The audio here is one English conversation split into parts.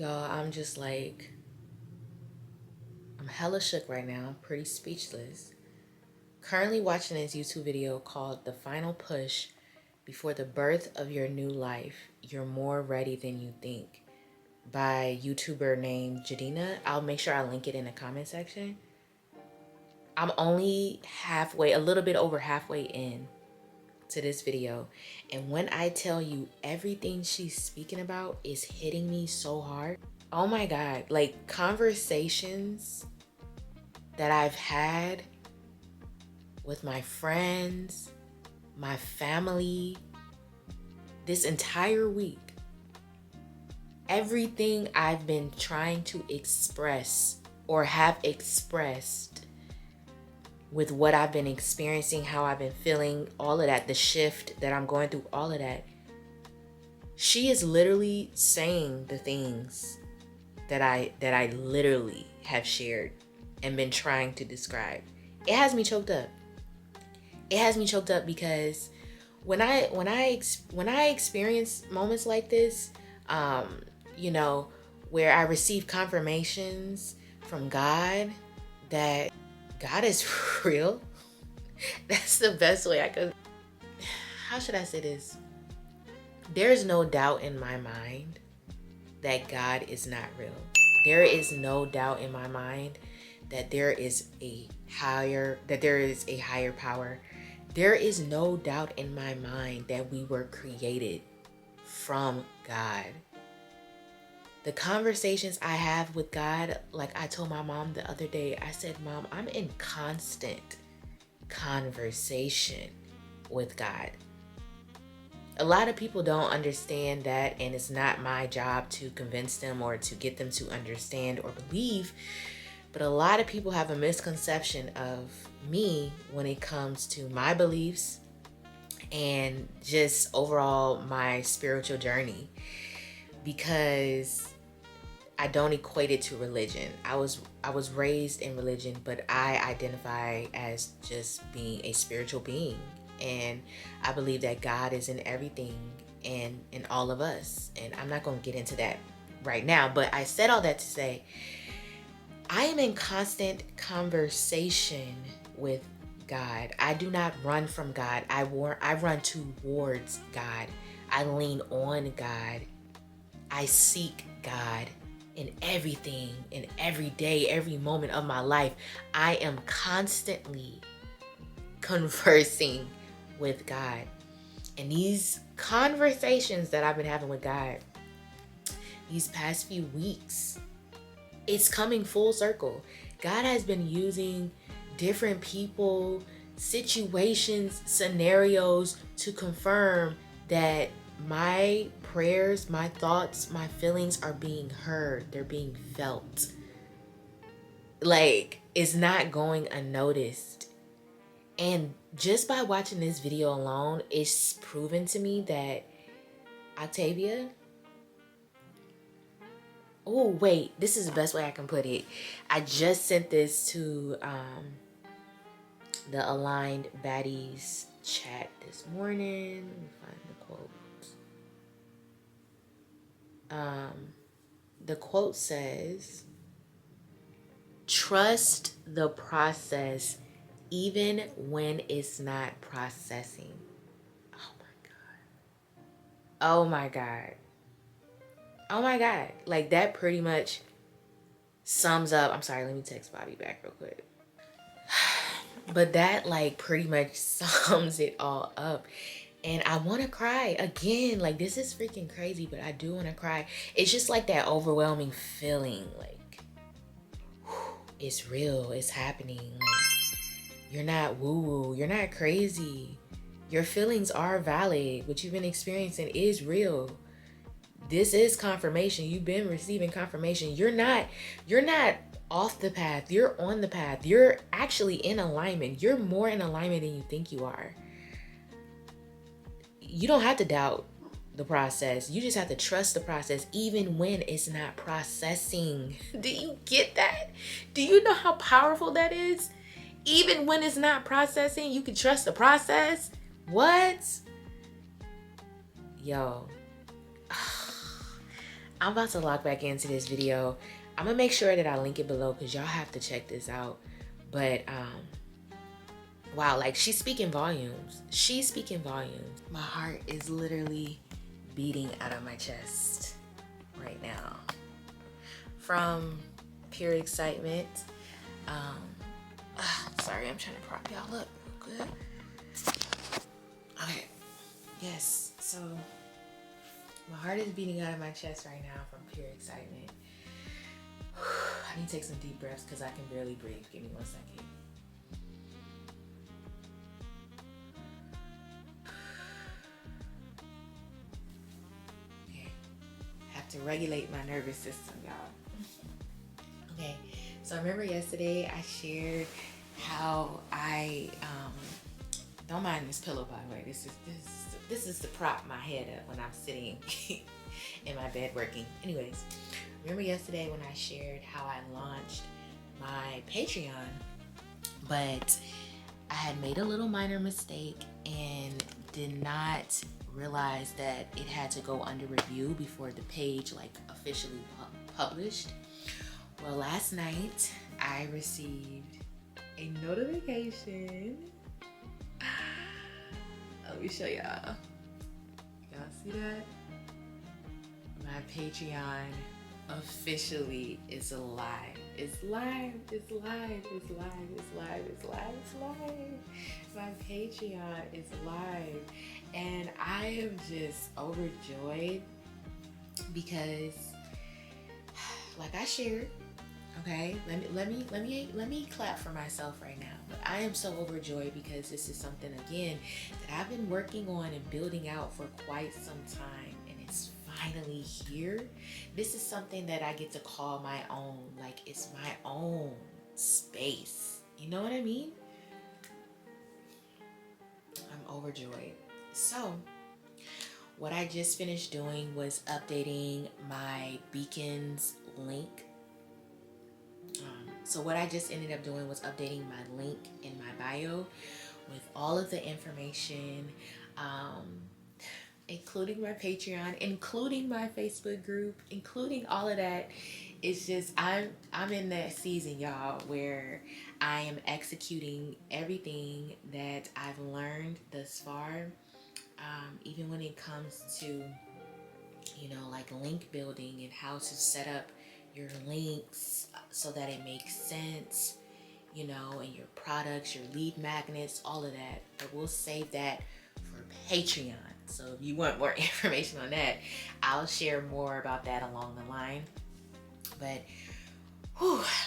Y'all, I'm just like, I'm hella shook right now. I'm pretty speechless. Currently watching this YouTube video called The Final Push Before the Birth of Your New Life. You're More Ready Than You Think by YouTuber named Jadina. I'll make sure I link it in the comment section. I'm only halfway, a little bit over halfway in to this video. And when I tell you everything she's speaking about is hitting me so hard. Oh my God, like conversations that I've had with my friends, my family, this entire week. Everything I've been trying to express or have expressed with what I've been experiencing, how I've been feeling, all of that, the shift that I'm going through, all of that. She is literally saying the things that I literally have shared and been trying to describe. It has me choked up. It has me choked up because when I experience moments like this, you know, where I receive confirmations from God that God is real. That's the best way I could. How should I say this? There's no doubt in my mind that God is not real. There is no doubt in my mind that there is a higher power. There is no doubt in my mind that we were created from God. The conversations I have with God, like I told my mom the other day, I said, Mom, I'm in constant conversation with God. A lot of people don't understand that, and it's not my job to convince them or to get them to understand or believe. But a lot of people have a misconception of me when it comes to my beliefs and just overall my spiritual journey, because I don't equate it to religion. I was raised in religion, but I identify as just being a spiritual being. And I believe that God is in everything and in all of us. And I'm not going to get into that right now, but I said all that to say, I am in constant conversation with God. I do not run from God. I run towards God. I lean on God. I seek God in everything, in every day, every moment of my life. I am constantly conversing with God. And these conversations that I've been having with God these past few weeks, it's coming full circle. God has been using different people, situations, scenarios to confirm that my prayers, my thoughts, my feelings are being heard. They're being felt. Like, it's not going unnoticed. And just by watching this video alone, it's proven to me that Octavia... Oh, wait, this is the best way I can put it. I just sent this to the Aligned.Baddie's chat this morning. Let me find the quote. The quote says, "Trust the process even when it's not processing." Oh my God. Oh my God. Oh my God. Like, that pretty much sums up. I'm sorry, let me text Bobby back real quick. But that like pretty much sums it all up. And I want to cry again. Like, this is freaking crazy, but I do want to cry. It's just like that overwhelming feeling. Like, it's real. It's happening. Like, you're not woo-woo. You're not crazy. Your feelings are valid. What you've been experiencing is real. This is confirmation. You've been receiving confirmation. You're not off the path. You're on the path. You're actually in alignment. You're more in alignment than you think you are. You don't have to doubt the process. You just have to trust the process even when it's not processing. Do you get that? Do you know how powerful that is? Even when it's not processing, you can trust the process. What? Yo. I'm about to log back into this video. I'm gonna make sure that I link it below because y'all have to check this out. But wow, like she's speaking volumes. She's speaking volumes. My heart is literally beating out of my chest right now from pure excitement. Sorry, I'm trying to prop y'all up real good. Okay, yes, so my heart is beating out of my chest right now from pure excitement. I need to take some deep breaths because I can barely breathe. Give me 1 second. Okay, have to regulate my nervous system, y'all. Okay, so remember yesterday I shared how I don't mind this pillow, by the way. This is to prop my head up when I'm sitting in my bed working. Anyways, remember yesterday when I shared how I launched my Patreon, but I had made a little minor mistake and did not realize that it had to go under review before the page like officially published. Well, last night I received a notification. Let me show y'all. Y'all see that? My Patreon officially is live. It's live. It's live. It's live. It's live. It's live. It's live. My Patreon is live, and I am just overjoyed because, like I shared. Okay, let me clap for myself right now. But I am so overjoyed because this is something, again, that I've been working on and building out for quite some time, and it's finally here. This is something that I get to call my own. Like, it's my own space. You know what I mean? I'm overjoyed. So, what I just finished doing was updating my Beacons link. So what I just ended up doing was updating my link in my bio with all of the information, including my Patreon, including my Facebook group, including all of that. It's just, I'm in that season, y'all, where I am executing everything that I've learned thus far, even when it comes to, you know, like link building and how to set up your links so that it makes sense, you know, and your products, your lead magnets, all of that. But we'll save that for Patreon. So if you want more information on that, I'll share more about that along the line. But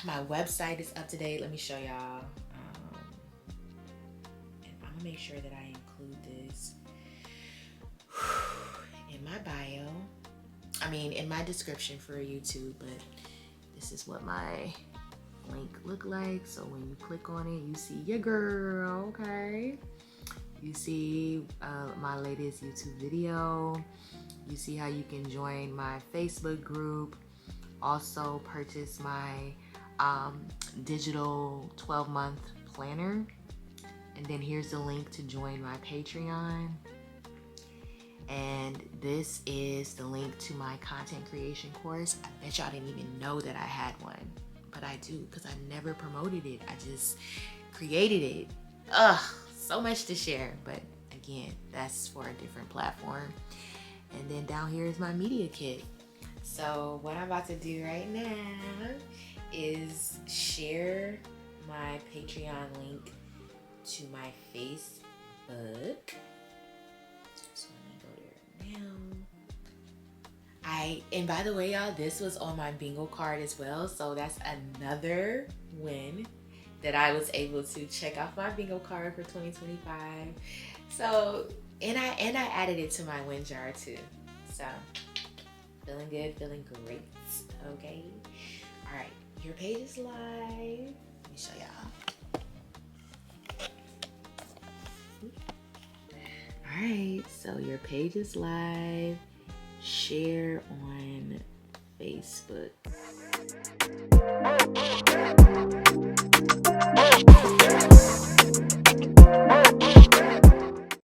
my website is up to date. Let me show y'all. And I'm gonna make sure that I include this in my bio. I mean, in my description for YouTube, but this is what my link look like. So when you click on it, you see your girl, okay? You see my latest YouTube video. You see how you can join my Facebook group. Also purchase my digital 12-month planner. And then here's the link to join my Patreon. And this is the link to my content creation course. I bet y'all didn't even know that I had one, but I do because I never promoted it. I just created it. So much to share, but again, that's for a different platform. And then down here is my media kit. So what I'm about to do right now is share my Patreon link to my Facebook. So let me go there now. And by the way, y'all, this was on my bingo card as well. So that's another win that I was able to check off my bingo card for 2025. So, and I added it to my win jar too. So, feeling good, feeling great. Okay. All right. Your page is live. Let me show y'all. All right. So your page is live. Share on Facebook.